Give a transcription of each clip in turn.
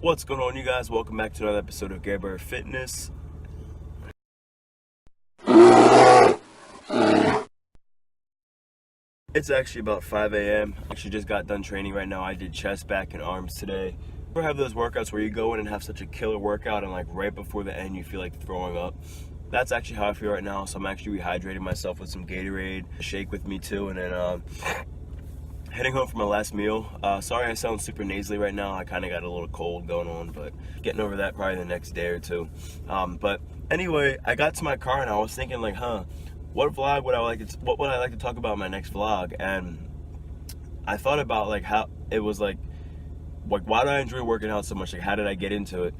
What's going on, you guys? Welcome back to another episode of Garbear Fitness. It's actually about 5 a.m. Actually just got done training right now. I did chest, back, and arms today. You ever have those workouts where you go in and have such a killer workout and like right before the end you feel like throwing up? That's actually how I feel right now. So I'm actually rehydrating myself with some Gatorade, a shake with me too, and then heading home for my last meal. Sorry I sound super nasally right now. I kind of got a little cold going on, but getting over that probably the next day or two. But anyway, I got to my car and I was thinking like, what vlog would I like to, what would I like to talk about in my next vlog? And I thought about like how it was like why do I enjoy working out so much? Like how did I get into it?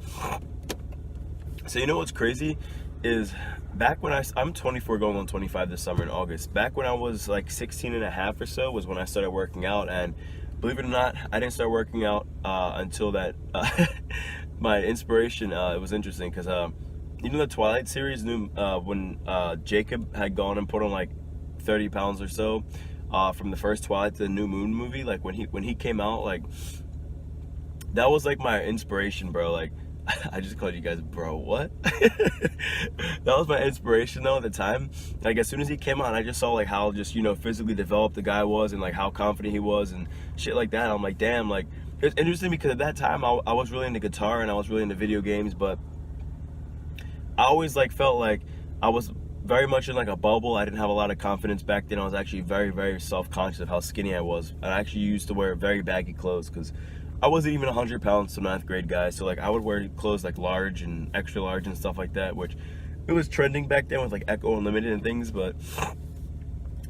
So you know what's crazy is back when I'm 24 going on 25 this summer in August. Back when I was like 16 and a half or so was when I started working out, and believe it or not, I didn't start working out until that my inspiration, it was interesting because you know the Twilight series when Jacob had gone and put on like 30 pounds or so from the first Twilight to the New Moon movie, like when he came out, like that was like my inspiration, bro. Like I just called you guys bro, what? That was my inspiration though at the time. Like as soon as he came out, I just saw like how just, you know, physically developed the guy was and like how confident he was and shit like that. I'm like, damn, like it's interesting because at that time I was really into guitar and I was really into video games, but I always like felt like I was very much in like a bubble. I didn't have a lot of confidence back then. I was actually very, very self-conscious of how skinny I was. I actually used to wear very baggy clothes because I wasn't even 100 pounds to 9th grade guy. So like I would wear clothes like large and extra large and stuff like that, which it was trending back then with like Echo Unlimited and things, but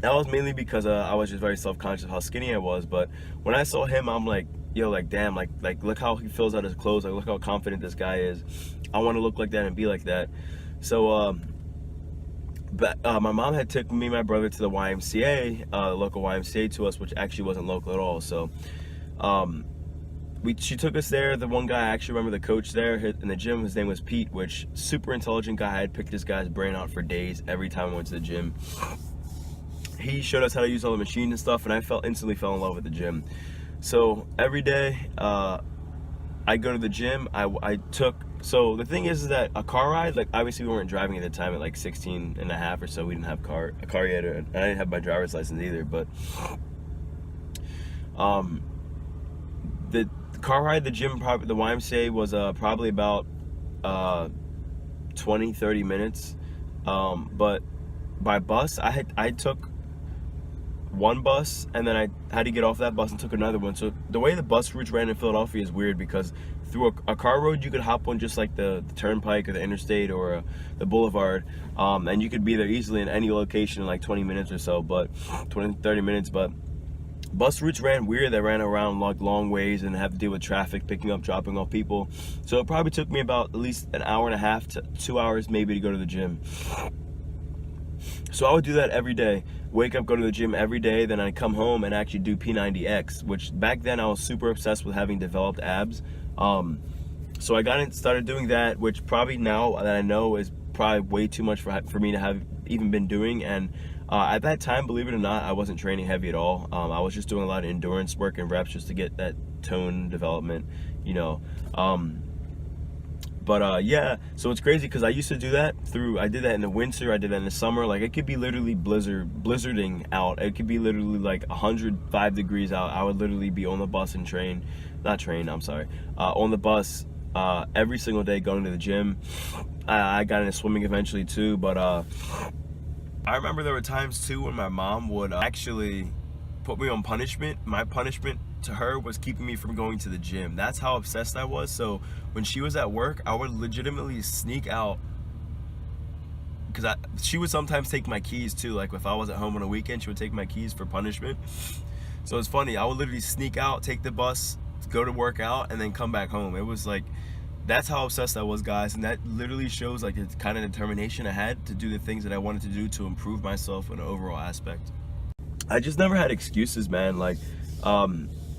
that was mainly because I was just very self-conscious of how skinny I was. But when I saw him, I'm like, yo, like damn, like look how he fills out his clothes, like look how confident this guy is. I want to look like that and be like that. So but my mom had took me and my brother to the YMCA, the local YMCA to us, which actually wasn't local at all. So she took us there. The one guy, I actually remember the coach there in the gym, his name was Pete, which super intelligent guy. I had picked this guy's brain out for days every time I went to the gym. He showed us how to use all the machines and stuff, and I instantly fell in love with the gym. So every day I go to the gym. So the thing is that a car ride, like obviously we weren't driving at the time at like 16 and a half or so. We didn't have a car yet, and I didn't have my driver's license either. But the car ride, the gym, the YMCA was probably about 20-30 minutes. But by bus, I took one bus and then I had to get off that bus and took another one. So the way the bus routes ran in Philadelphia is weird because through a car road you could hop on just like the turnpike or the interstate or the boulevard, and you could be there easily in any location in like 20 minutes or so, but 20-30 minutes. But bus routes ran weird. They ran around like long ways and have to deal with traffic, picking up, dropping off people. So it probably took me about at least an hour and a half to 2 hours maybe to go to the gym. So I would do that every day. Wake up, go to the gym every day, then I'd come home and actually do P90X, which back then I was super obsessed with having developed abs. So I started doing that, which probably now that I know is probably way too much for me to have even been doing. And at that time, believe it or not, I wasn't training heavy at all. I was just doing a lot of endurance work and reps just to get that tone development, you know. But yeah, so it's crazy because I used to do that I did that in the winter, I did that in the summer. Like it could be literally blizzarding out. It could be literally like 105 degrees out. I would literally be on the bus and on the bus every single day going to the gym. I got into swimming eventually too, but I remember there were times too when my mom would actually put me on punishment. My punishment to her was keeping me from going to the gym. That's how obsessed I was. So when she was at work, I would legitimately sneak out because she would sometimes take my keys too. Like if I was at home on a weekend, she would take my keys for punishment. So it's funny, I would literally sneak out, take the bus, go to work out, and then come back home. It was like, that's how obsessed I was, guys. And that literally shows like the kind of determination I had to do the things that I wanted to do to improve myself in an overall aspect. I just never had excuses, man. Like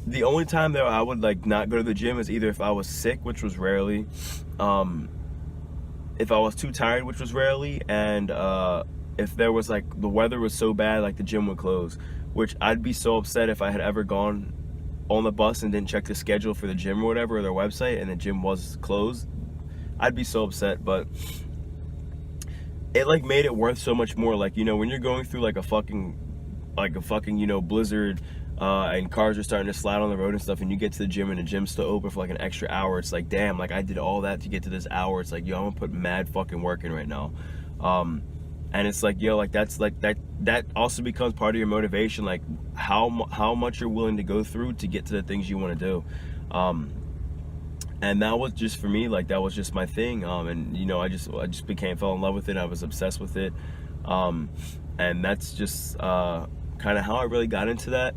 the only time that I would like not go to the gym is either if I was sick, which was rarely, if I was too tired, which was rarely, and if there was like the weather was so bad like the gym would close, which I'd be so upset if I had ever gone on the bus and didn't check the schedule for the gym or whatever, or their website, and the gym was closed, I'd be so upset. But it like made it worth so much more. Like, you know, when you're going through like a fucking you know, blizzard, and cars are starting to slide on the road and stuff, and you get to the gym and the gym's still open for like an extra hour, it's like, damn, like I did all that to get to this hour. It's like, yo, I'm gonna put mad fucking work in right now. And it's like, yo, like that's like that also becomes part of your motivation, like how much you're willing to go through to get to the things you want to do. And that was just, for me, like that was just my thing. And you know, I just fell in love with it. I was obsessed with it. And that's just kind of how I really got into that.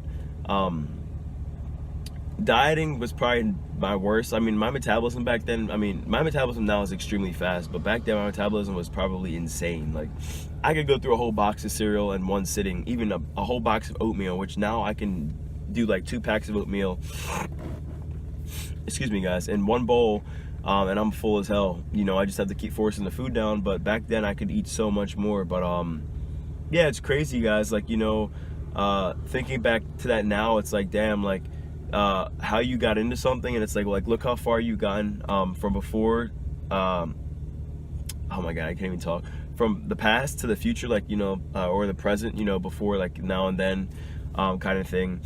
Dieting was probably my worst. I mean, my metabolism back then, my metabolism now is extremely fast, but back then my metabolism was probably insane. Like, I could go through a whole box of cereal in one sitting, even a whole box of oatmeal, which now I can do like 2 packs of oatmeal, excuse me guys, in one bowl, and I'm full as hell. You know, I just have to keep forcing the food down. But back then I could eat so much more. But yeah, it's crazy, guys. Like, you know, thinking back to that now, it's like, damn, like how you got into something, and it's like look how far you've gotten from before. Oh my god, I can't even talk. From the past to the future, like, you know, or the present, you know, before, like, now and then, kind of thing.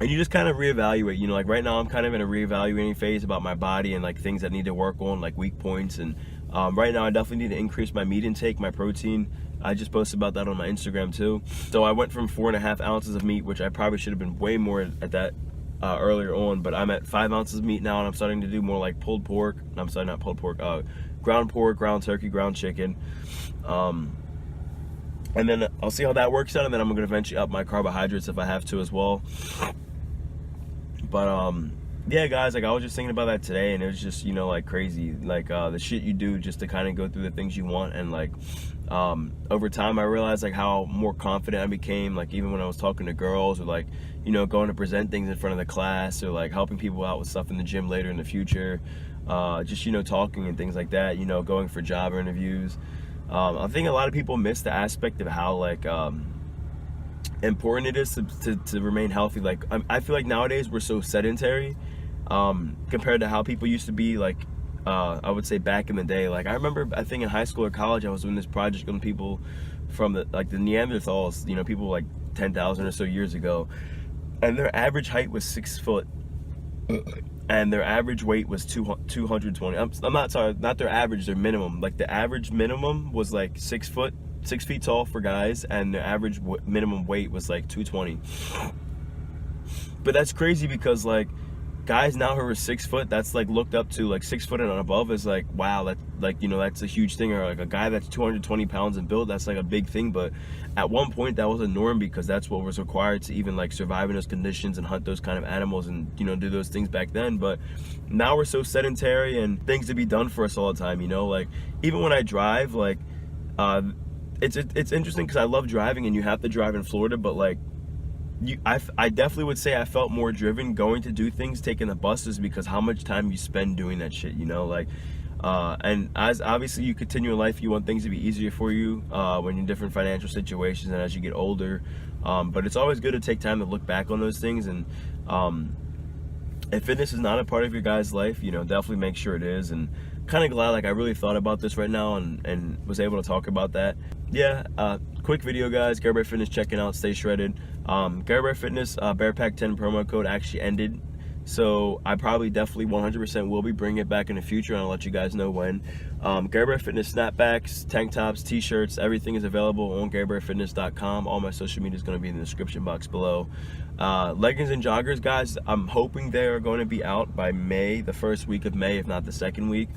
And you just kind of reevaluate, you know, like right now I'm kind of in a reevaluating phase about my body and like things that need to work on, like weak points. And right now I definitely need to increase my meat intake, my protein. I just posted about that on my Instagram too. So I went from 4.5 ounces of meat, which I probably should have been way more at that earlier on, but I'm at 5 ounces of meat now, and I'm starting to do more like pulled pork. I'm sorry, not pulled pork, ground pork, ground turkey, ground chicken. And then I'll see how that works out, and then I'm gonna eventually up my carbohydrates if I have to as well. But yeah, guys, like I was just thinking about that today, and it was just, you know, like crazy, like the shit you do just to kind of go through the things you want. And like over time I realized like how more confident I became, like even when I was talking to girls, or like, you know, going to present things in front of the class, or like helping people out with stuff in the gym later in the future, just, you know, talking and things like that, you know, going for job interviews. I think a lot of people miss the aspect of how like important it is to remain healthy. Like I feel like nowadays we're so sedentary compared to how people used to be, like I would say back in the day. Like I remember, I think in high school or college, I was doing this project on people from the Neanderthals, you know, people like 10,000 or so years ago, and their average height was 6 foot, and their average weight was 220. I'm not sorry, not their average, their minimum. Like the average minimum was like 6 feet tall for guys, and the average minimum weight was like 220. But that's crazy, because like guys now who are 6 foot, that's like looked up to, like 6 foot and above is like, wow, that, like, you know, that's a huge thing. Or like a guy that's 220 pounds and built, that's like a big thing. But at one point that was a norm, because that's what was required to even like survive in those conditions and hunt those kind of animals and, you know, do those things back then. But now we're so sedentary, and things to be done for us all the time, you know. Like even when I drive, like it's interesting because I love driving, and you have to drive in Florida, but like I definitely would say I felt more driven going to do things, taking the buses, because how much time you spend doing that shit, you know. Like and as obviously you continue in life, you want things to be easier for you when you're in different financial situations and as you get older, but it's always good to take time to look back on those things. And if fitness is not a part of your guys' life, you know, definitely make sure it is. And kind of glad like I really thought about this right now and was able to talk about that. Yeah, quick video, guys. Garbear Fitness checking out, stay shredded. Garbear Fitness Bear Pack 10 promo code actually ended, so I probably definitely 100% will be bringing it back in the future, and I'll let you guys know when. Garbear Fitness snapbacks, tank tops, t-shirts, everything is available on garbearfitness.com. All my social media is going to be in the description box below. Leggings and joggers, guys, I'm hoping they are going to be out by May, the first week of May, if not the second week.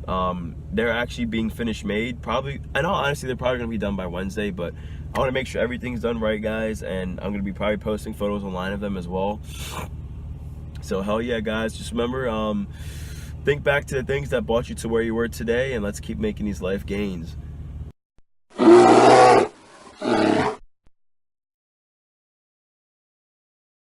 They're actually being finished made, probably, and honestly they're probably going to be done by Wednesday, but I want to make sure everything's done right, guys, and I'm going to be probably posting photos online of them as well. So hell yeah, guys, just remember, think back to the things that brought you to where you were today, and let's keep making these life gains.